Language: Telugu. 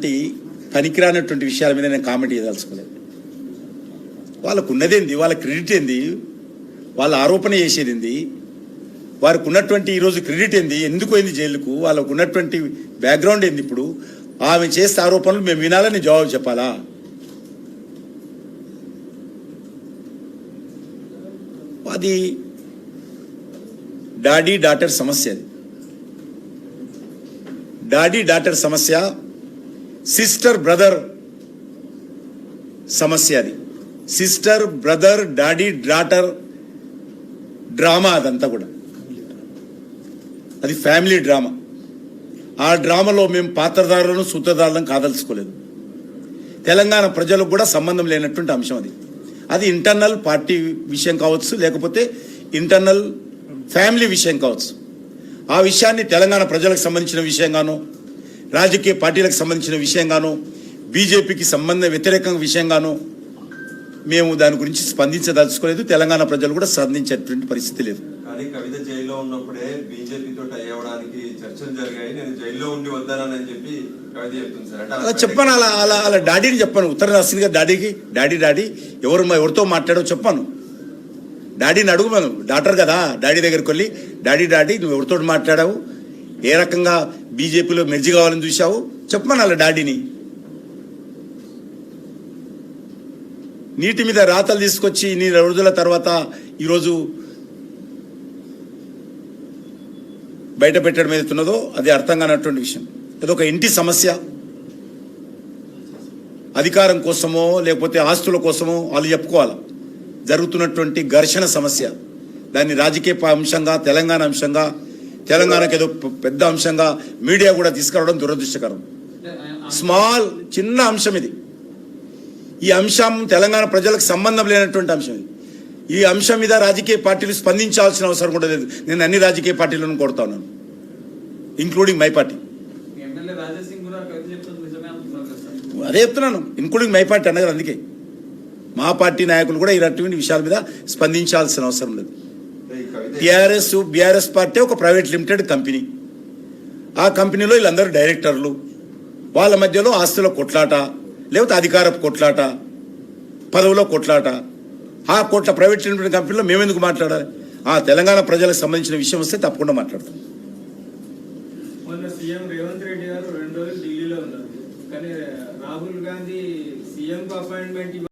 ఇట్లాంటి పనికిరానటువంటి విషయాల మీద నేను కామెంట్ చేయదలుచుకోలేదు. వాళ్ళకు ఉన్నదేంది, వాళ్ళ క్రెడిట్ ఏంది, వాళ్ళ ఆరోపణ చేసేది ఏంది, వారికి ఉన్నటువంటి ఈరోజు క్రెడిట్ ఏంది, ఎందుకు అయింది జైలుకు, వాళ్ళకు ఉన్నటువంటి బ్యాక్గ్రౌండ్ ఏంది. ఇప్పుడు ఆమె చేస్తే ఆరోపణలు మేము వినాలని జవాబు చెప్పాలా? అది డాడీ డాటర్ సమస్య. అది డాడీ డాటర్ సమస్య, సిస్టర్ బ్రదర్ సమస్య. అది sister brother daddy daughter drama. అదంతా కూడా అది ఫ్యామిలీ డ్రామా. ఆ డ్రామాలో మేము పాత్రధారులను సూత్రధారులను కాదలుచుకోలేదు. తెలంగాణ ప్రజలకు కూడా సంబంధం లేనటువంటి అంశం అది. అది ఇంటర్నల్ పార్టీ విషయం కావచ్చు, లేకపోతే ఇంటర్నల్ ఫ్యామిలీ విషయం కావచ్చు. ఆ విషయాన్ని తెలంగాణ ప్రజలకు సంబంధించిన విషయంగానో, రాజకీయ పార్టీలకు సంబంధించిన విషయంగానో, బీజేపీకి వ్యతిరేక విషయంగానో మేము దాని గురించి స్పందించదలుచుకోలేదు. తెలంగాణ ప్రజలు కూడా స్పందించేటువంటి పరిస్థితి లేదు. కానీ కవిత జైల్లో ఉన్నప్పుడే బీజేపీతో టై అవ్వడానికి చర్చలు జరిగాయి, నేను జైల్లో ఉండి వద్దానని చెప్పి కవిత చెప్తుంది సార్. అలా చెప్పాను, అలా డాడీని చెప్పాను. ఉత్తరం రాసింది కదా డాడీకి, డాడీ ఎవరితో మాట్లాడో చెప్పాను. డాడీని అడుగుమాను, డాక్టర్ కదా, డాడీ దగ్గరికి వెళ్ళి డాడీ నువ్వు ఎవరితో మాట్లాడావు, ఏ రకంగా బీజేపీలో మెర్జి కావాలని చూసావు చెప్పమని అలా డాడీని. నీటి మీద రాతలు తీసుకొచ్చి ఇన్ని రోజుల తర్వాత ఈరోజు బయట పెట్టడం ఏదైతున్నదో అది అర్థం కానటువంటి విషయం. అదొక ఇంటి సమస్య. అధికారం కోసమో లేకపోతే ఆస్తుల కోసమో వాళ్ళు చెప్పుకోవాలి. జరుగుతున్నటువంటి ఘర్షణ సమస్య, దాన్ని రాజకీయ అంశంగా, తెలంగాణ అంశంగా, తెలంగాణకు ఏదో పెద్ద అంశంగా మీడియా కూడా తీసుకురావడం దురదృష్టకరం. చిన్న అంశం ఇది. ఈ అంశం తెలంగాణ ప్రజలకు సంబంధం లేనటువంటి అంశం ఇది. ఈ అంశం మీద రాజకీయ పార్టీలు స్పందించాల్సిన అవసరం కూడా లేదు. నేను అన్ని రాజకీయ పార్టీలను కోరుతా ఉన్నాను, ఇంక్లూడింగ్ మై పార్టీ. అదే చెప్తున్నాను, ఇంక్లూడింగ్ మై పార్టీ అన్నది. అందుకే మా పార్టీ నాయకులు కూడా ఇలాంటి విషయాల మీద స్పందించాల్సిన అవసరం లేదు. బీఆర్ఎస్ పార్టీ ఒక ప్రైవేట్ లిమిటెడ్ కంపెనీ. ఆ కంపెనీలో వీళ్ళందరూ డైరెక్టర్లు. వాళ్ళ మధ్యలో ఆస్తుల కొట్లాట, లేకపోతే అధికారపు కొట్లాట, పదవిలో కొట్లాట. ఆ ప్రైవేట్ లిమిటెడ్ కంపెనీలో మేమెందుకు మాట్లాడాలి? ఆ తెలంగాణ ప్రజలకు సంబంధించిన విషయం వస్తే తప్పకుండా మాట్లాడతాం. సీఎం రేవంత్ రెడ్డి గారు 2 రోజులు ఢిల్లీలో ఉన్నారు, కానీ రాహుల్ గాంధీ సీఎం అపాయింట్మెంట్